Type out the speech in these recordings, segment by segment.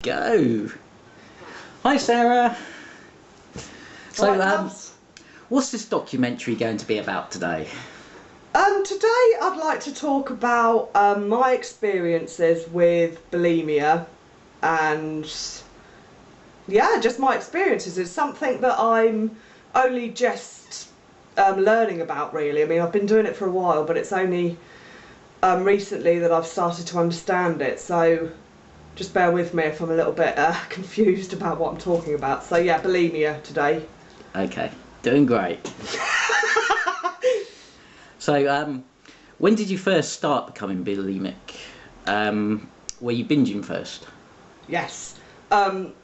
Go. Hi Sarah. So what's this documentary going to be about today? Today I'd like to talk about my experiences with bulimia and yeah, just my experiences. It's something that I'm only just learning about really. I mean, I've been doing it for a while, but it's only recently that I've started to understand it, so just bear with me if I'm a little bit confused about what I'm talking about. So yeah, bulimia today. Okay, doing great. So when did you first start becoming bulimic? Were you binging first? Yes, from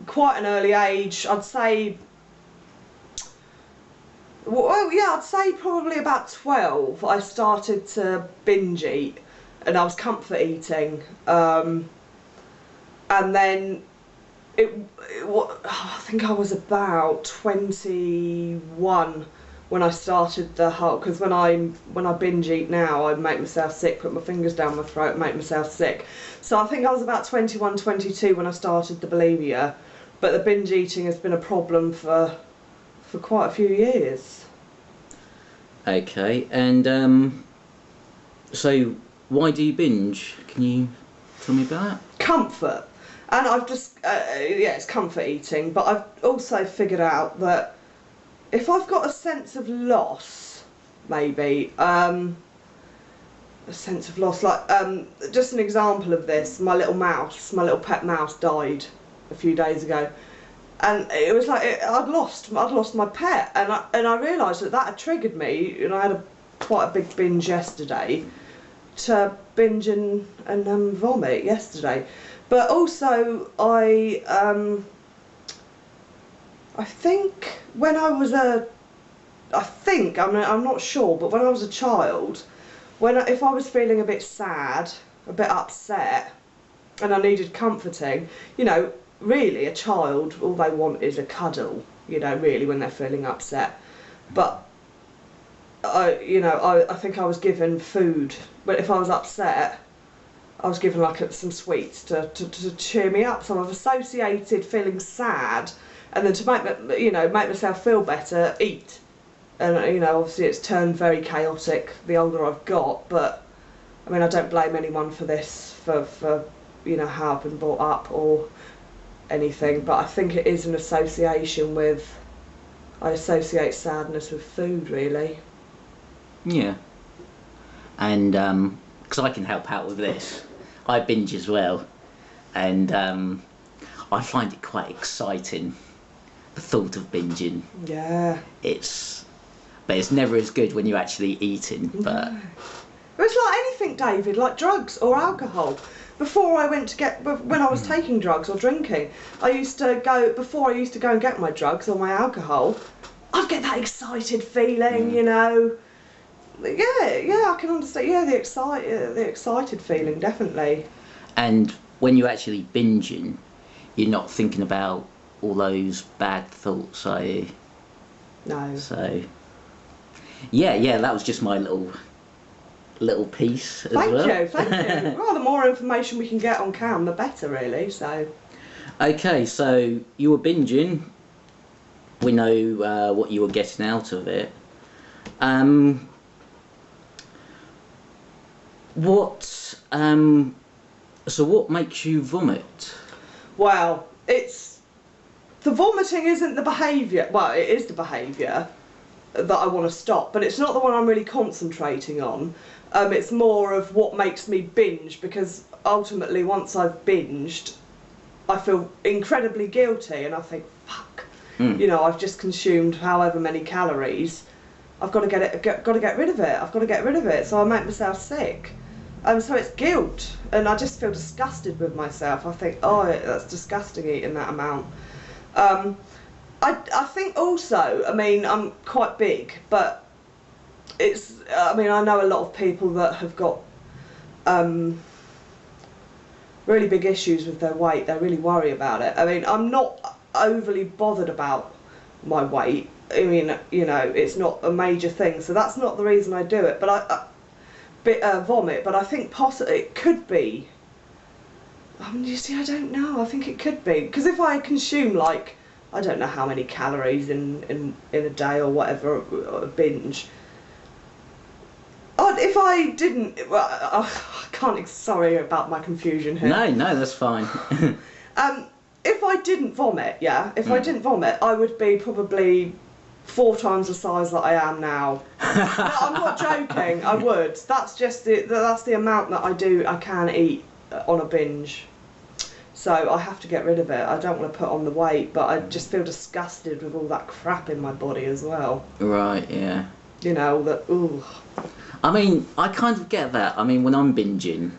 quite an early age. I'd say, well, yeah, I'd say probably about 12 I started to binge eat, and I was comfort eating, and then I think I was about 21 when I started the whole, because when I binge eat now, I make myself sick, put my fingers down my throat, make myself sick. So I think I was about 21, 22 when I started the bulimia, but the binge eating has been a problem for quite a few years. Okay, and so why do you binge? Can you tell me about that? Comfort. And I've just, yeah, it's comfort eating, but I've also figured out that if I've got a sense of loss, maybe, a sense of loss, like, just an example of this, my little pet mouse died a few days ago, and it was like, I'd lost my pet, and I realised that had triggered me, and I had quite a big binge yesterday, to binge and vomit yesterday. But also I think when I was I'm not sure, but when I was a child, if I was feeling a bit sad, a bit upset, and I needed comforting, you know, really a child, all they want is a cuddle, you know, really, when they're feeling upset. But I think I was given food, but if I was upset, I was given like some sweets to cheer me up. So I've associated feeling sad, and then to make myself feel better, eat. And you know, obviously it's turned very chaotic the older I've got. But I mean, I don't blame anyone for this, for you know, how I've been brought up or anything. But I think it is an association with. I associate sadness with food, really. Yeah. And because I can help out with this, I binge as well, and I find it quite exciting, the thought of binging. Yeah. But it's never as good when you're actually eating. But it's like anything, David, like drugs or alcohol. Before I went to when I was taking drugs or drinking, before I used to go and get my drugs or my alcohol, I'd get that excited feeling, you know. Yeah, I can understand. Yeah, the excited feeling, definitely. And when you're actually binging, you're not thinking about all those bad thoughts, are you? No. So, yeah, that was just my little piece as well. Thank you. Well, the more information we can get on cam, the better, really. So. Okay, so you were binging. We know what you were getting out of it. So what makes you vomit? Well, the vomiting isn't the behaviour. Well, it is the behaviour that I want to stop, but it's not the one I'm really concentrating on. It's more of what makes me binge, because ultimately once I've binged, I feel incredibly guilty, and I think, fuck, you know, I've just consumed however many calories. I've got to get rid of it. I've got to get rid of it. So I make myself sick. So it's guilt, and I just feel disgusted with myself. I think, oh, that's disgusting eating that amount. I think also, I mean, I'm quite big, but I mean, I know a lot of people that have got really big issues with their weight. They really worry about it. I mean, I'm not overly bothered about my weight. I mean, you know, it's not a major thing, so that's not the reason I do it. But vomit. But I think possibly it could be You see, I don't know. I think it could be, because if I consume, like, I don't know how many calories in a day or whatever, a binge. If I didn't, well, I can't. Sorry about my confusion here. No, that's fine. If I didn't vomit, yeah, if I didn't vomit, I would be probably 4 times the size that I am now. No, I'm not joking. I would. That's just that's the amount that I can eat on a binge. So I have to get rid of it. I don't want to put on the weight, but I just feel disgusted with all that crap in my body as well. Right, yeah. You know, all that, ooh. I mean, I kind of get that. I mean, when I'm binging,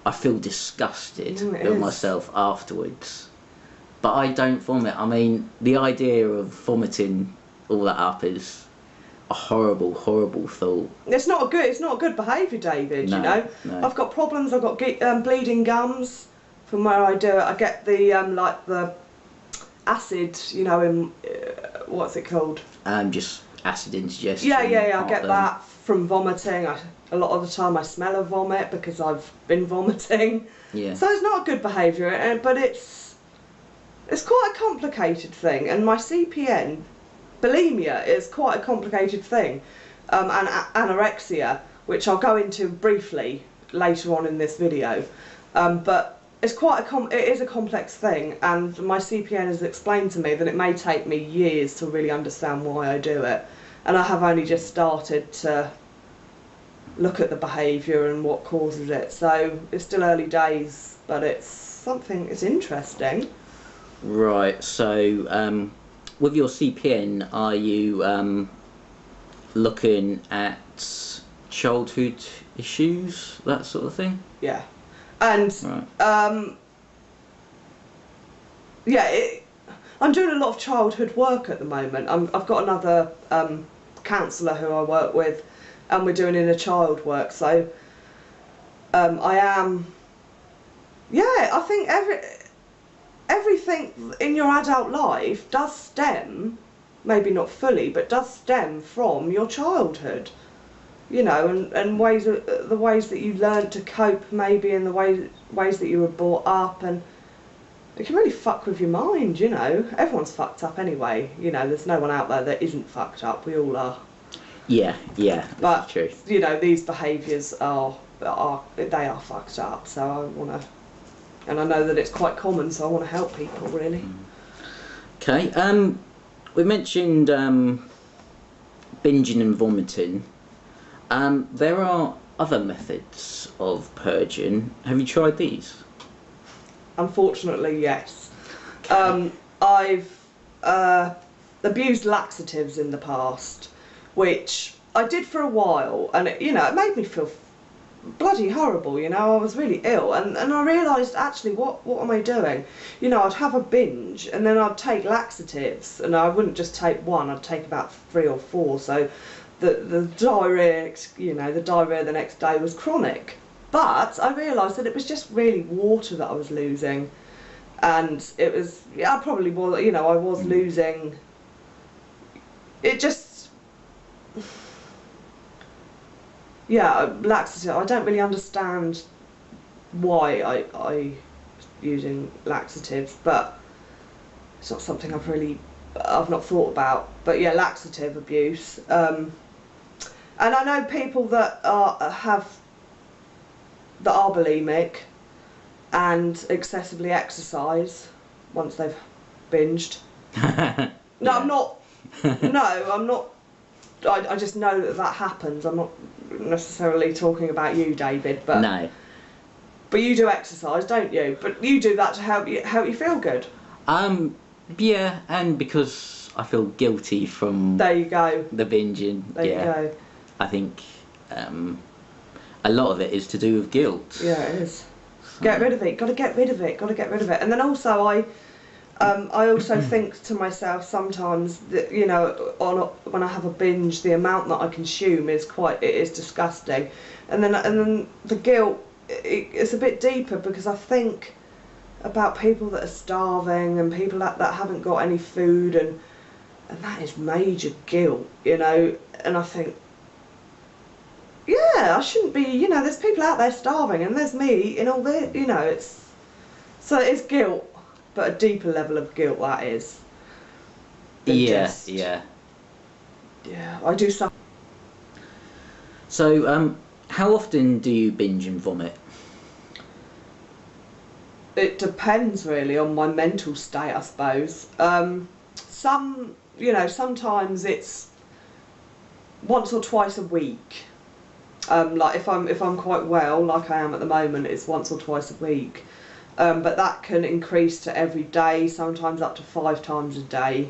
I feel disgusted with myself afterwards. But I don't vomit. I mean, the idea of vomiting all that up is a horrible, horrible thought. It's not a good behaviour, David, No, you know. no. I've got problems, I've got bleeding gums from where I do it. I get the, like the acid, you know, in, what's it called? Just acid indigestion. Yeah, I get that from vomiting. A lot of the time I smell of vomit because I've been vomiting. Yeah. So it's not a good behaviour, but it's quite a complicated thing. And my CPN, bulimia, is quite a complicated thing. And anorexia, which I'll go into briefly later on in this video. But it's it is a complex thing, and my CPN has explained to me that it may take me years to really understand why I do it. And I have only just started to look at the behaviour and what causes it. So it's still early days, but it's interesting. Right, so with your CPN, are you looking at childhood issues, that sort of thing? Yeah. And right. I'm doing a lot of childhood work at the moment. I've got another counsellor who I work with, and we're doing inner child work. So I am. Yeah, I think everything in your adult life does stem, maybe not fully, but does stem from your childhood. You know, and the ways that you learned to cope, maybe, and the ways that you were brought up, and it can really fuck with your mind. You know, everyone's fucked up anyway. You know, there's no one out there that isn't fucked up. We all are. Yeah, but true. You know, these behaviours are fucked up. So I want to, and I know that it's quite common. So I want to help people, really. Okay. We mentioned binging and vomiting. There are other methods of purging. Have you tried these? Unfortunately, yes. I've abused laxatives in the past, which I did for a while, and it made me feel bloody horrible. You know, I was really ill, and I realised, actually, what am I doing? You know, I'd have a binge, and then I'd take laxatives, and I wouldn't just take one, I'd take about 3 or 4, so the diarrhoea, the diarrhoea the next day was chronic. But I realised that it was just really water that I was losing, and it was, I probably was, I was losing, it just, laxative, I don't really understand why I using laxatives, but it's not something I've not thought about. But yeah, laxative abuse, and I know people that are bulimic and excessively exercise once they've binged. No, I'm not. No, I'm not. I just know that happens. I'm not necessarily talking about you, David, but no. But you do exercise, don't you? But you do that to help you feel good. Yeah, and because I feel guilty from there you go. The binging. There you go. I think a lot of it is to do with guilt. Yeah, it is. So. Get rid of it. Got to get rid of it. Got to get rid of it. And then also I also think to myself sometimes that, when I have a binge, the amount that I consume is disgusting, and then the guilt, it's a bit deeper, because I think about people that are starving and people that haven't got any food, and that is major guilt, and I think, yeah, I shouldn't be, there's people out there starving, and there's me in all this, So it is guilt, but a deeper level of guilt that is. Than Yeah, just- yeah. Yeah, I do stuff. So, how often do you binge and vomit? It depends really on my mental state, I suppose. Sometimes it's once or twice a week. Like if I'm quite well, like I am at the moment, it's once or twice a week. But that can increase to every day, sometimes up to 5 times a day.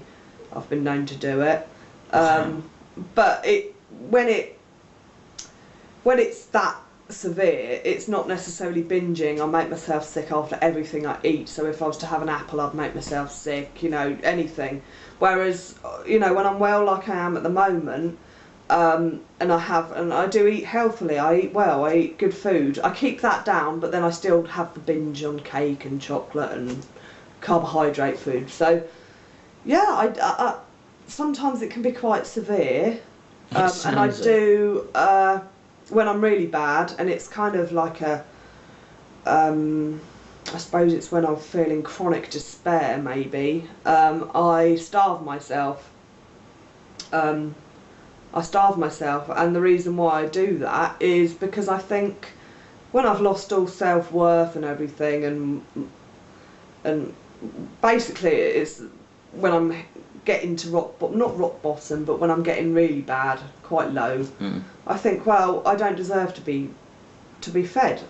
I've been known to do it. But when it's that severe, it's not necessarily binging. I make myself sick after everything I eat. So if I was to have an apple, I'd make myself sick, anything. Whereas, when I'm well like I am at the moment, and I do eat healthily, I eat well, I eat good food, I keep that down, but then I still have the binge on cake and chocolate and carbohydrate food. So yeah, I sometimes it can be quite severe, and I do when I'm really bad, and it's kind of like I suppose it's when I'm feeling chronic despair, maybe. I starve myself. And the reason why I do that is because I think when I've lost all self-worth and everything, and basically it's when I'm getting to not rock bottom, but when I'm getting really bad, quite low, I think, well, I don't deserve to be fed.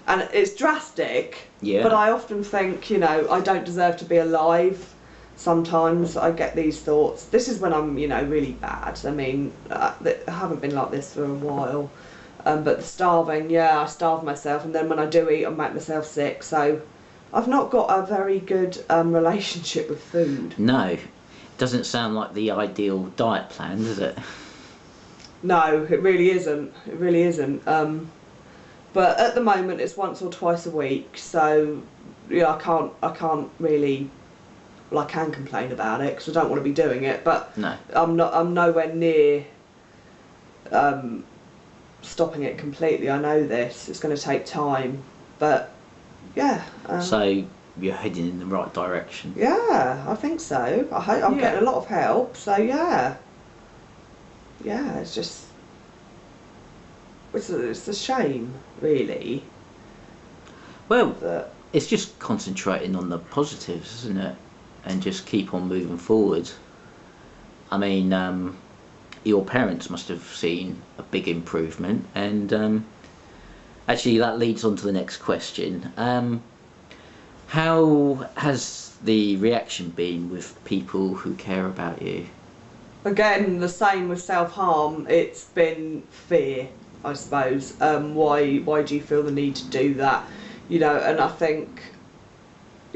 And it's drastic, but I often think, I don't deserve to be alive. Sometimes I get these thoughts. This is when I'm, really bad. I mean, I haven't been like this for a while. But the starving, I starve myself, and then when I do eat, I make myself sick. So I've not got a very good relationship with food. No, doesn't sound like the ideal diet plan, does it? No, it really isn't. It really isn't. But at the moment, it's once or twice a week. So I can't really. Well, I can complain about it because I don't want to be doing it, but no. I'm nowhere near stopping it completely. I know this. It's going to take time, but yeah. So you're heading in the right direction. Yeah, I think so. I hope I'm getting a lot of help. So yeah, it's just it's a shame, really. Well, it's just concentrating on the positives, isn't it? And just keep on moving forward. I mean, your parents must have seen a big improvement, and actually that leads on to the next question. How has the reaction been with people who care about you? Again, the same with self-harm. It's been fear, I suppose. Why do you feel the need to do that? And I think,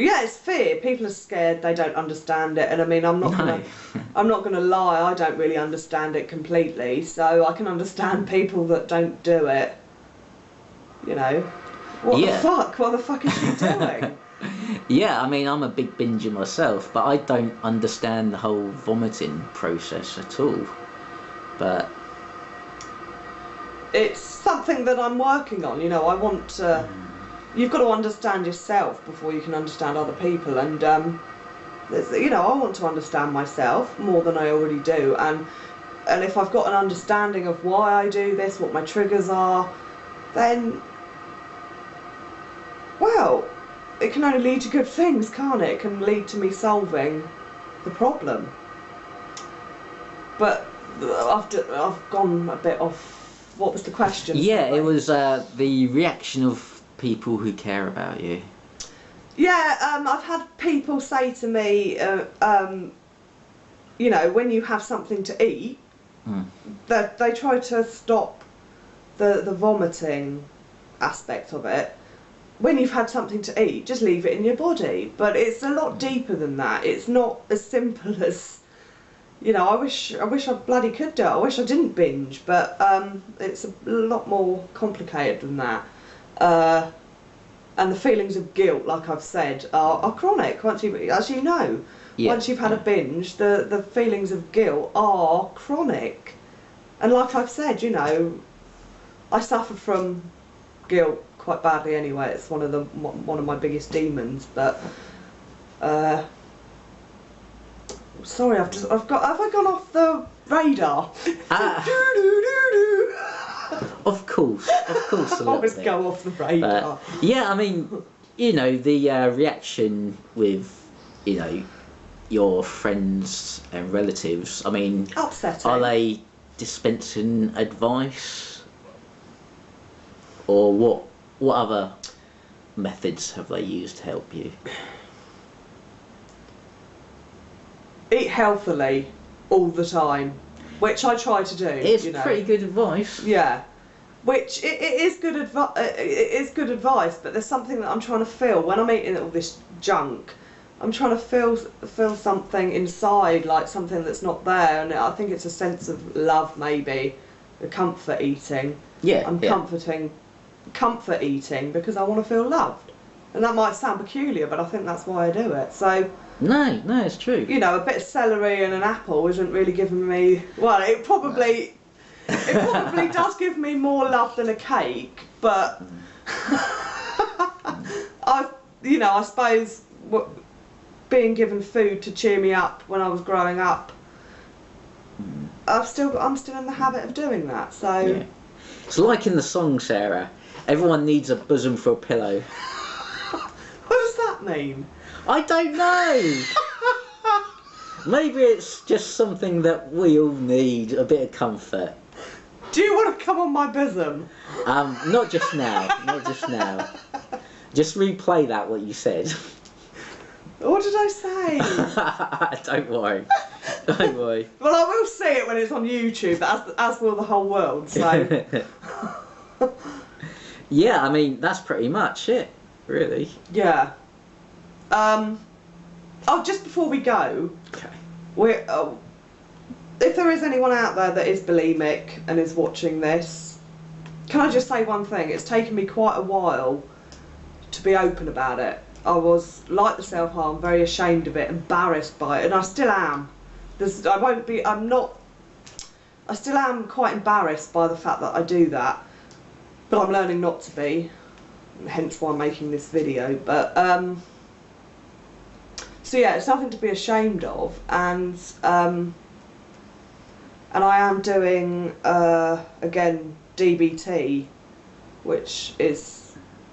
it's fear. People are scared. They don't understand it. And I mean, I'm not gonna lie. I don't really understand it completely. So I can understand people that don't do it. What the fuck? What the fuck is she doing? Yeah, I mean, I'm a big binger myself, but I don't understand the whole vomiting process at all. But it's something that I'm working on. I want to. You've got to understand yourself before you can understand other people, and I want to understand myself more than I already do, and if I've got an understanding of why I do this, what my triggers are, then, well, it can only lead to good things, can't it? It can lead to me solving the problem. But I've gone a bit off. What was the question? Yeah, it was the reaction of people who care about you. Yeah, I've had people say to me, when you have something to eat, that they try to stop the vomiting aspect of it. When you've had something to eat, just leave it in your body. But it's a lot deeper than that. It's not as simple as, I wish I bloody could do it. I wish I didn't binge, but it's a lot more complicated than that. And the feelings of guilt, like I've said, are chronic. Once as you know, once you've had a binge, the feelings of guilt are chronic. And like I've said, I suffer from guilt quite badly anyway. It's one of my biggest demons. But sorry, have I gone off the radar? Of course, a I always little bit. go off the radar. Yeah, I mean, you know, the reaction with, you know, your friends and relatives. I mean, Upsetting. are they dispensing advice, or what other methods have they used to help you? Eat healthily all the time, which I try to do. It's you know. pretty good advice. Yeah, which it is good advice. It is good advice, but there's something that I'm trying to feel when I'm eating all this junk. I'm trying to feel something inside, like something that's not there, and I think it's a sense of love, maybe, the comfort eating. Yeah, I'm yeah. comfort eating because I want to feel loved, and that might sound peculiar, but I think that's why I do it. So. No, it's true. You know, a bit of celery and an apple isn't really giving me. Well, it probably does give me more love than a cake, but I suppose being given food to cheer me up when I was growing up, I'm still in the habit of doing that. So Yeah. It's like in the song, Sarah. Everyone needs a bosom for a pillow. what does that mean? I don't know. Maybe it's just something that we all need, a bit of comfort. Do you want to come on my bosom? Not just now. Not just now. Just replay that, what you said. What did I say? Don't worry. Don't worry. Well, I will see it when it's on YouTube, as will the whole world, so... Yeah, I mean, that's pretty much it, really. Yeah. Just before we go, Okay. if there is anyone out there that is bulimic and is watching this, can I just say one thing? It's taken me quite a while to be open about it. I was, like the self-harm, very ashamed of it, embarrassed by it, and I still am. I still am quite embarrassed by the fact that I do that, but I'm learning not to be, hence why I'm making this video. But so yeah, it's nothing to be ashamed of, and I am doing again DBT, which is,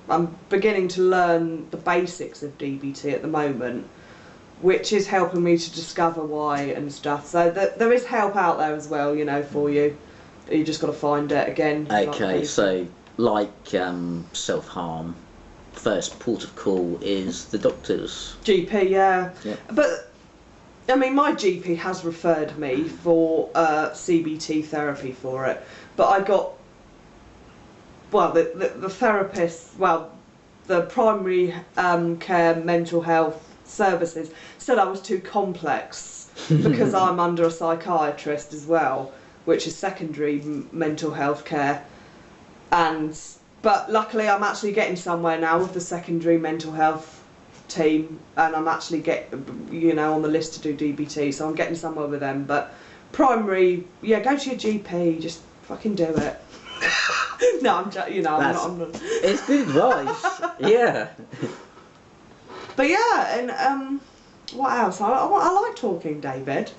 I'm beginning to learn the basics of DBT at the moment, which is helping me to discover why and stuff. So there is help out there as well, you know, for you. You just got to find it again. Okay, so like self-harm, first port of call is the doctors. GP, yeah. Yep. But I mean, my GP has referred me for CBT therapy for it, but I got, well, the therapist, well, the primary care mental health services said I was too complex because I'm under a psychiatrist as well, which is secondary mental health care. But luckily I'm actually getting somewhere now with the secondary mental health team, and I'm actually on the list to do DBT, so I'm getting somewhere with them. But primary, yeah, go to your GP, just fucking do it. No, I'm not. It's good advice. Yeah. But yeah, and what else? I like talking, David.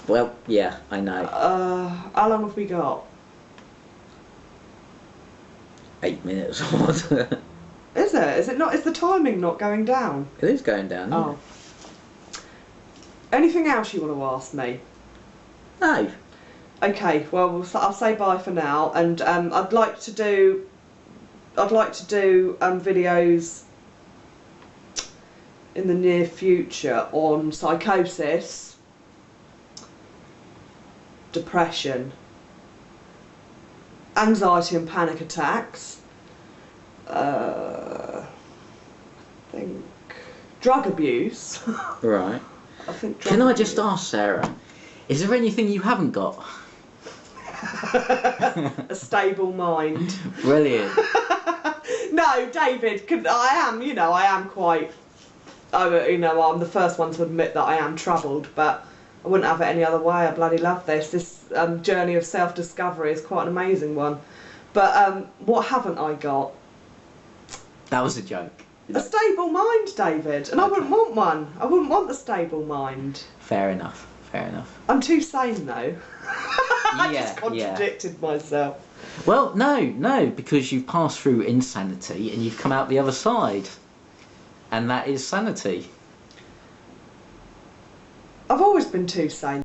Well, yeah, I know. How long have we got? 8 minutes. Is it? Is it not? Is the timing not going down? It is going down. Oh. Anything else you want to ask me? No. Okay. Well, I'll say bye for now, and I'd like to do videos in the near future on psychosis, depression, anxiety and panic attacks, I think drug abuse. Right. I think Can I just ask, Sarah, is there anything you haven't got? a stable mind. Brilliant. No, David, I am quite, I'm the first one to admit that I am troubled, but I wouldn't have it any other way. I bloody love this. This journey of self-discovery is quite an amazing one. But what haven't I got? That was a joke. A stable mind, David, and I wouldn't want one. I wouldn't want the stable mind. Fair enough. Fair enough. I'm too sane though. I Yeah, just contradicted myself. Well, no, because you've passed through insanity and you've come out the other side, and that is sanity. I've always been too sane.